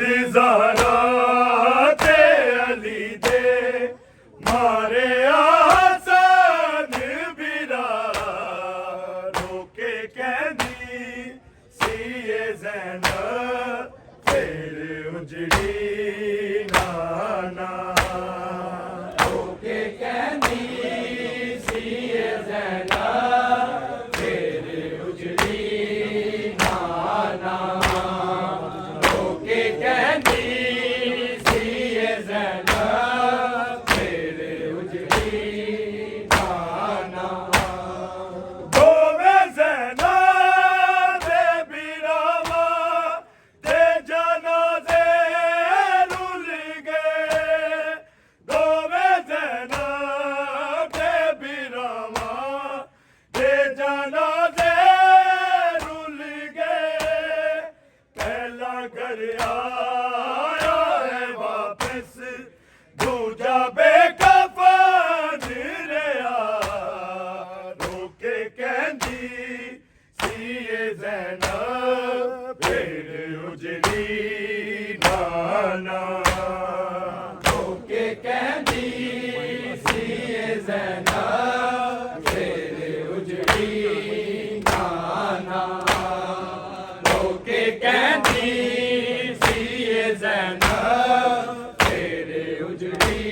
ज़हरा ते अली दे मारे आसन बिरा रोके कहंदी सी ए ज़ैनब फिर उजड़ी नाना रोके कहंदी सी ए ज़ैनब फिर उजड़ी नाना रोके कहंदी सी ए ज़ैनब फिर उजड़ी नाना दोवें ज़ैनब दे बिरावा ते जनाज़े रुल गए दोवें ज़ैनब दे बिरावा ते जनाज़े रुल गए पहला घर आया है वापस दूजा बेकफन रहा रोके कहंदी सी ए ज़ैनब फिर उजड़ी नाना रोके कहंदी सी ए ज़ैनब फिर उजड़ी नाना रोके कहंदी सी ए ज़ैनब फिर उजड़ी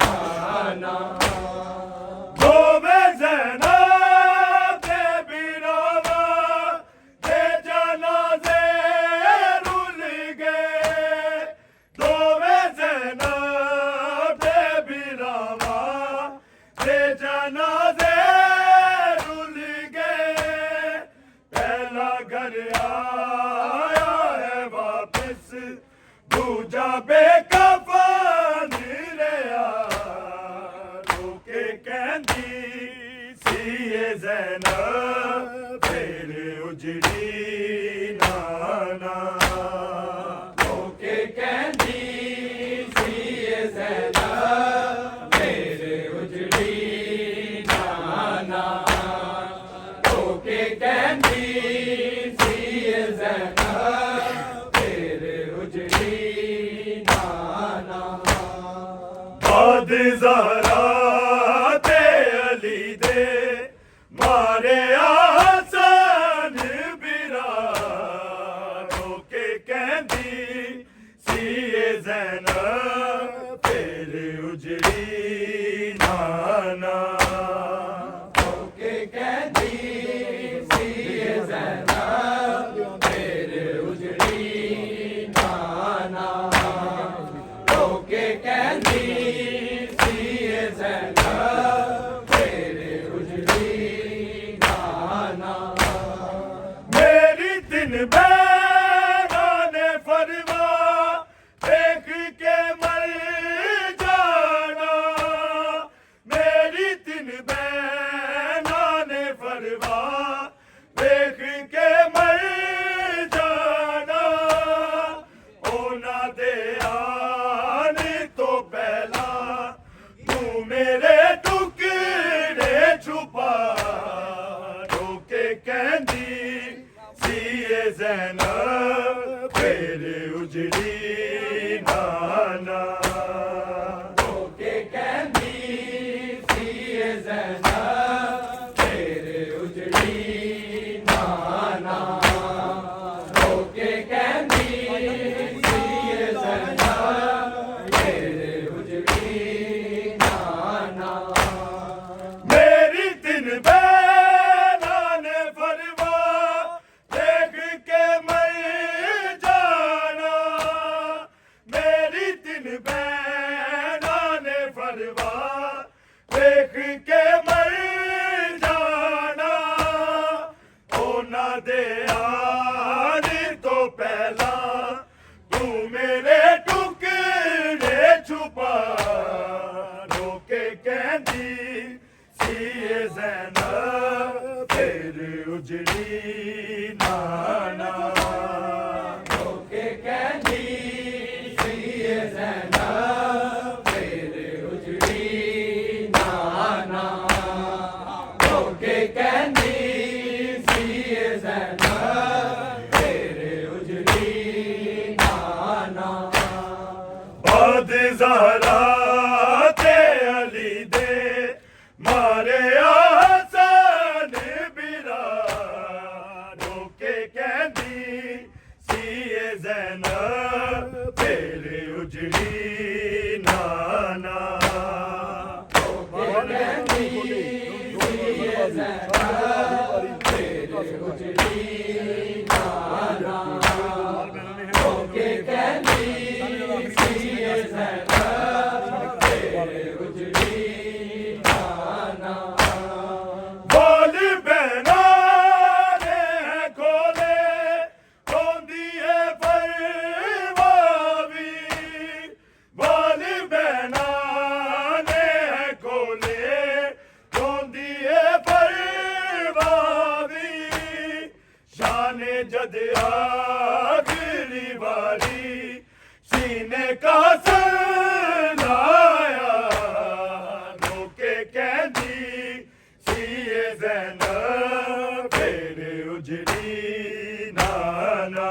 नाना दोवें ज़ैनब दे बिरावा ते जनाज़े रुल गए दोवें ज़ैनब दे बिरावा ते जनाज़े रुल गए पहला घर आया है वापस दूजा बेकफन रहा रोके कहंदी सी ए ज़ैनब फिर उजड़ी नाना रोके कहंदी सी ए ज़ैनब फिर उजड़ी नाना रोके कहंदी सी ए ज़ैनब फिर उजड़ी नाना बाद ज़हरा ते अली दे मारे आसन बिरा रोके कहंदी सी ए ज़ैनब फिर उजड़ी नाना रोके कहंदी सी ए ज़ैनब फिर उजड़ी नाना रोके कहंदी सी ए ज़ैनब फिर उजड़ी नाना मेरी दिन बहना ने फरमा देख के मर जाना मेरी दिन बहना ने फरमा देख के मर जाना होना दे आने तो पहला तू मेरे टुकड़े छुपा रोके कहंदी सी ए ज़ैनब फिर उजड़ी नाना रोके कहंदी सी ए ज़ैनब फिर उजड़ी नाना रोके कहंदी सी ए ज़ैनब फिर उजड़ी नाना मेरी दिन बहना ने फरमा देख के मर जाना ज़हरा ते अली दे मारे हसन बिरा रोके कहंदी सी ज़ैनब तेरे उजड़ी नाना बोली बहना ने खोले खोंदी है परवावी बोली बहना ने खोले खोंदी है परवावी शाने जद आखिरी बारी सीने का सनाया रोके कहंदी सीए ज़ैनब तेरे उजड़ी नाना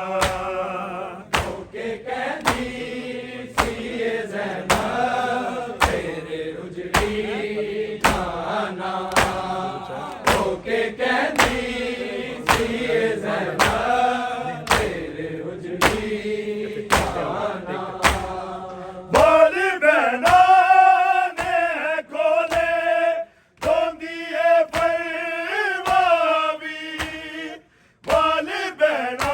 रोके कहंदी सीए ज़ैनब तेरे उजड़ी नाना रोके कहंदी सीए ज़ैनब तेरे उजड़ी नाना बोली बहना ने खोले खोंदी है परवावी बोली बहना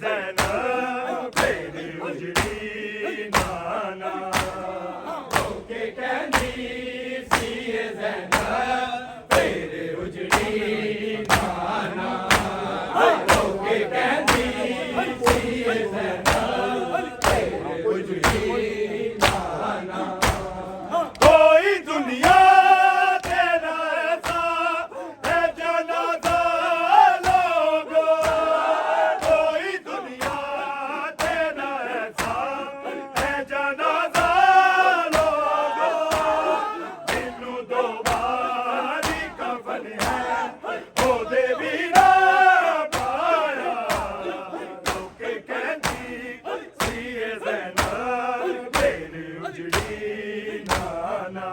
ਜ਼ੈਨਬ ਤੇਰੀ ਉਜੜੀ ਨਾਨਾ ਕੇ ਕਹਿੰਦੀ ਸੀ ਇਹ ਜ਼ੈਨਬ ਤੇਰੇ ਉਜੜੀ ਨਾਨਾ ਹੋ ਕੇ ਕਹਿੰਦੀ ਸੀ ਇਹ ਜ਼ੈਨਬ ਤੇਰੇ ਉਜੜੀ ਨਾਨਾ ਕੋਈ ਦੁਨੀਆ ਤੇ ਨਾ ਐਸਾ ਹੈ ਜਨਾਜ਼ਾ ਲੋਗੋ ਕੋਈ ਦੁਨੀਆ ਤੇ ਨਾ ਐਸਾ ਹੈ ਜਨਾਜ਼ਾ ਲੋਗੋ ਮੈਨੂੰ ਦੋਬਾਰੀ ਕਫਨ ਹੈ ਉਹਦੇ ਵੀ ਨਾ ਪਾਇਆ ਲੋਕੇ ਕਹਿੰਦੀ ਸੀ ਇਹ ਜ਼ੈਨਬ ਤੇਰੀ ਉਜੜੀ ਨਾਨਾ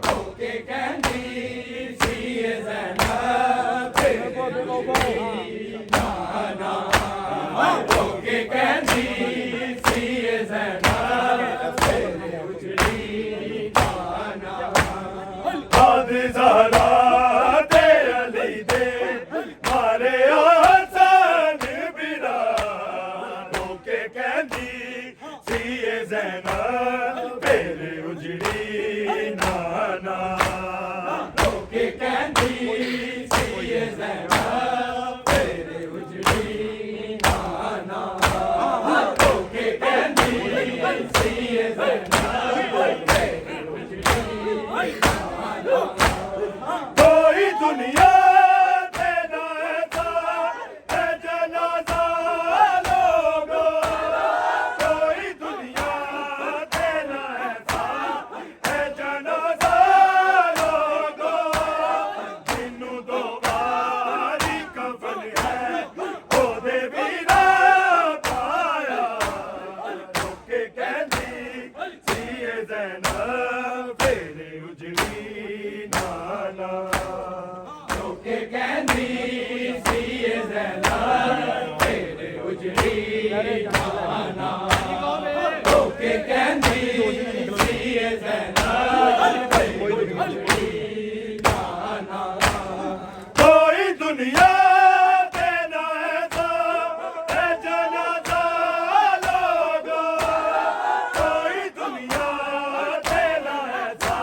ਹੋ ਕੇ ਕਹਿੰਦੀ ਸੀ ਇਹ ਜ਼ੈਨਬ ਤੇਰੇ ਉਜੜੀ ਨਾਨਾ ਹੋ ਕੇ ਕਹਿੰਦੀ ਸੀ ਇਹ ਜ਼ੈਨਬ ਤੇਰੇ ਉਜੜੀ ਨਾਨਾ ਆਦ ਜ਼ਹਰਾ ਤੇ ਅਲੀ ਦੇ ਮਾਰੇ ਆਸਨ ਬਿਰਾ ਲੋਕੇ ਕਹਿੰਦੀ ਸੀ ਇਹ ਜ਼ੈਨਬ ਤੇਰੇ ਉਜੜੀ ਨਾਨਾ ਹੋ ਕੇ ਕਹਿੰਦੀ ਸੀ ਇਹ ਜ਼ੈਨਬ ਤੇਰੇ ਉਜੜੀ ਨਾਨਾ ਹੋ ਕੇ ਕਹਿੰਦੀ ਸੀ ਇਹ ਜ਼ੈਨਬ ਤੇਰੇ ਉਜੜੀ ਨਾਨਾ ਕੋਈ ਦੁਨੀਆ ਤੇ ਨਾ ਐਸਾ ਹੈ ਜਨਾਜ਼ਾ ਲੋਗੋ ਕੋਈ ਦੁਨੀਆ ਤੇ ਨਾ ਐਸਾ ਹੈ ਜਨਾਜ਼ਾ ਲੋਗੋ ਮੈਨੂੰ ਦੋਬਾਰੀ ਕਫਨ ਹੈ ਉਹਦੇ ਵੀ ਨਾ ਪਾਇਆ ਲੋਕੇ ਕਹਿੰਦੀ ਸੀ ਇਹ ਜ਼ੈਨਬ ਤੇਰੇ ਉਜੜੀ ਨਾਨਾ ਹੋ ਕੇ ਕਹਿੰਦੀ ਸੀ ਇਹ ਜ਼ੈਨਬ ਤੇਰੇ ਉਜੜੀ ਨਾਨਾ ਹੋ ਕੇ ਕਹਿੰਦੀ ਸੀ ਇਹ ਜ਼ੈਨਬ ਤੇਰੇ ਉਜੜੀ ਨਾਨਾ ਕੋਈ ਦੁਨੀਆ ਤੇ ਨਾ ਐਸਾ ਹੈ ਜਨਾਜ਼ਾ ਲੋਗੋ ਕੋਈ ਦੁਨੀਆ ਤੇ ਨਾ ਐਸਾ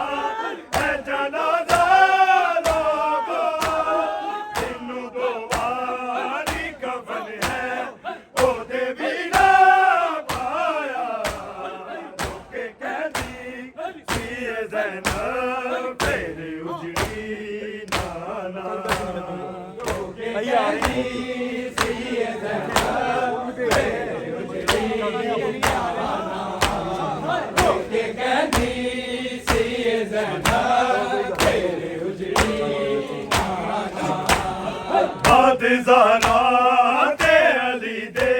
ਹੈ ਜਨਾਜ਼ਾ ਲੋਗੋ ਮੈਨੂੰ ਦੋਬਾਰੀ ਕਫਨ ਹੈ ਉਹਦੇ ਵੀ ਨਾ ਪਾਇਆ ਲੋਕੇ ਕਹਿੰਦੀ ਸੀ ਇਹ ਜ਼ੈਨਬ ਤੇਰੇ ਉਜੜੀ ਨਾਨਾ ਹੋ ਕੇ ਕਹਿੰਦੀ ਸੀ ਇਹ ਜ਼ੈਨਬ ਤੇਰੇ ਉਜੜੀ ਨਾਨਾ ਹੋ ਕੇ ਕਹਿੰਦੀ ਸੀ ਇਹ ਜ਼ੈਨਬ ਤੇਰੇ ਉਜੜੀ ਨਾਨਾ ਬਾਦ ਜ਼ਹਰਾ ਤੇ ਅਲੀ ਦੇ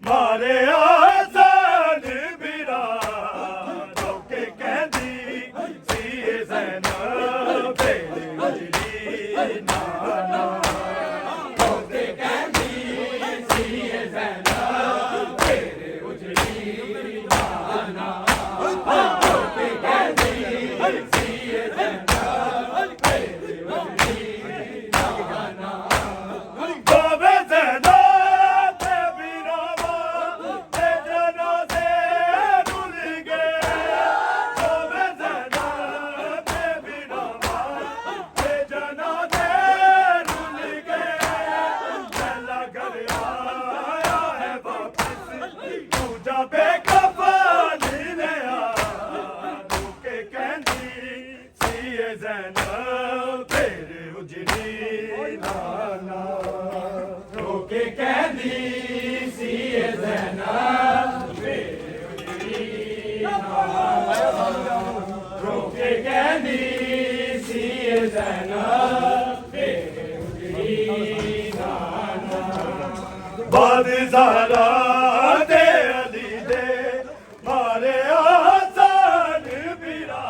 ਮਾਰੇ ਆਸਨ ਬਿਰਾ ਲੋਕੇ ਕਹਿੰਦੀ ਸੀ ਇਹ ਜ਼ੈਨਬ ਤੇਰੀ ਉਜੜੀ ਨਾਨਾ ਹੋ ਕੇ ਕਹਿੰਦੀ ਸੀ ਇਹ ਜ਼ੈਨਬ ਤੇਰੇ ਉਜੜੀ ਨਾਨਾ ਹੋ ਕੇ ਕਹਿੰਦੀ ਸੀ ਇਹ ਜ਼ੈਨਬ ਤੇਰੇ ਉਜੜੀ ਨਾਨਾ ਬਾਬੇ ਜ਼ੈਨਬ ਤੇ ਬਿਰਾਵਾ ਤੇ ਜਨਾਜ਼ੇ ਰੁਲ ਗਏ ਬਾਬੇ ਜ਼ੈਨਬ ਤੇ ਬਿਰਾਵਾ ਤੇ ਜਨਾਜ਼ੇ ਰੁਲ ਗਏ ਪਹਿਲਾ ਘਰ ਆਇਆ ਹੈ ਵਾਪਸ ਦੂਜਾ ਬੇਕਫਨ ਲਿਆ ਲੋਕੇ ਕਹਿੰਦੀ ਸੀ ਇਹ ਜ਼ੈਨਬ ਤੇਰੇ ਉਜੜੀ ਨਾਨਾ ਹੋ ਕੇ ਕਹਿੰਦੀ ਸੀ ਇਹ ਜ਼ੈਨਬ ਤੇਰੇ ਉਜੜੀ ਨਾਨਾ ਹੋ ਕੇ ਕਹਿੰਦੀ ਸੀ ਇਹ ਜ਼ੈਨਬ ਤੇਰੇ ਉਜੜੀ ਨਾਨਾ ਬਾਦ ਜ਼ਹਰਾ ਤੇ ਅਲੀ ਦੇ ਮਾਰੇ ਆਸਨ ਬਿਰਾ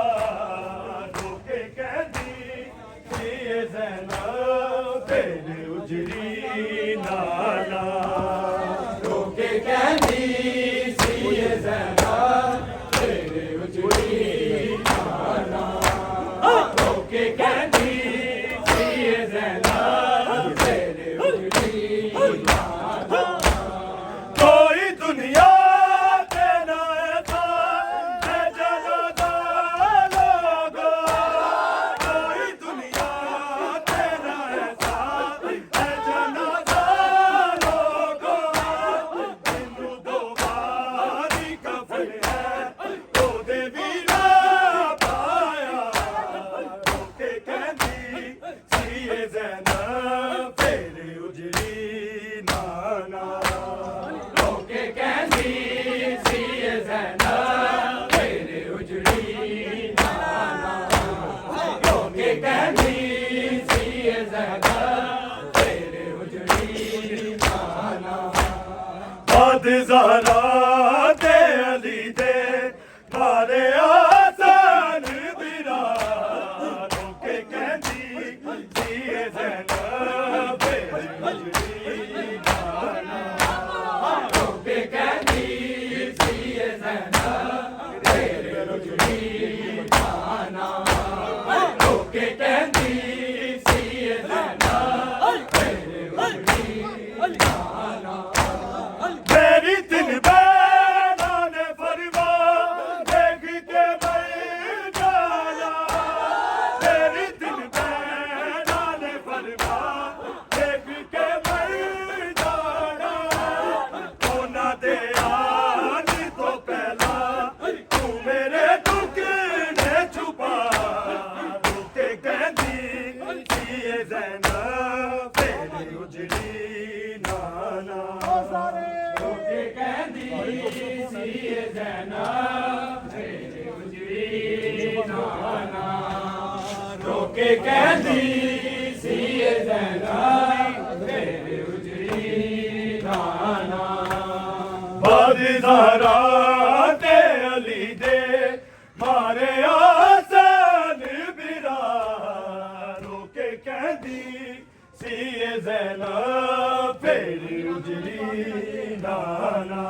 ਲੋਕੇ ਕਹਿੰਦੀ ਸੀ ਇਹ ਜ਼ੈਨਬ ਤੇਰੇ ਉਜੜੀ ਨਾਨਾ ਹੋ ਕੇ ਕਹਿੰਦੀ ਸੀ ਇਹ ਜ਼ੈਨਬ ਤੇਰੇ ਉਜੜੀ ਨਾਨਾ ਹੋ ਕੇ ਕਹਿੰਦੀ ਸੀ ਇਹ ਜ਼ੈਨਬ ਤੇਰੇ ਉਜੜੀ ਨਾਨਾ ਬਾਦ ਜ਼ਹਰਾ ਤੇ ਅਲੀ ਦੇ ਮਾਰੇ ਆਸਾਨ ਬਿਰਾ ਰੋਕੇ ਕਹਿੰਦੀ ਸੀ ਇਹ ਜ਼ੈਨਬ ਤੇਰੀ ਉਜੜੀ ਰੋਕੇ ਕਹਿੰਦੀ ਸੀ ਇਹ ਜ਼ੈਨਬ ਤੇਰੇ ਉਜੜੀ ਜਾਨਾ ਰੋਕੇ ਕਹਿੰਦੀ ਸੀ ਇਹ ਜ਼ੈਨਬ ਤੇਰੇ ਉਜੜੀ ਜਾਨਾ ਮੇਰੀ ਦਿਲ ਬੈਨਾ ਨੇ ਫਰਮਾ ਦੇਖ ਕੇ ਮੈਂ ਜਾਇਆ ਮੇਰੀ ਦਿਲ ਬੈਨਾ ਨੇ ਫਰਮਾ ਦੇਖ ਕੇ ਮੈਂ ਜਾਇਆ ਉਹਨਾਂ ਦੇ ਆਣ ਤੋਂ ਪਹਿਲਾਂ ਤੂੰ ਮੇਰੇ ਦੁੱਖ ਨੇ ਛੁਪਾ ਰੁਕੇ ਕਹਿੰਦੀ ਸੀ ਇਹ ਜ਼ੈਨਬ ਤੇਰੀ ਉਜੜੀ ਨਾਨਾ ਰੋਕੇ ਕਹਿੰਦੀ ਸੀ ਇਹ ਜ਼ੈਨਬ ਤੇਰੇ ਉਜੜੀ ਜਾਨਾ ਰੋਕੇ ਕਹਿੰਦੀ ਸੀ ਇਹ ਜ਼ੈਨਬ ਤੇਰੇ ਉਜੜੀ ਜਾਨਾ ਬਾਦ ਜ਼ਹਰਾ ਤੇ ਅਲੀ ਦੇ ਮਾਰੇ ਆਸਾਨ ਬਿਰਾ ਰੋਕੇ ਕਹਿੰਦੀ ਸੀ ਇਹ ਜ਼ੈਨਬ ਤੇਰੀ ਉਜੜੀ ਨਾਨਾ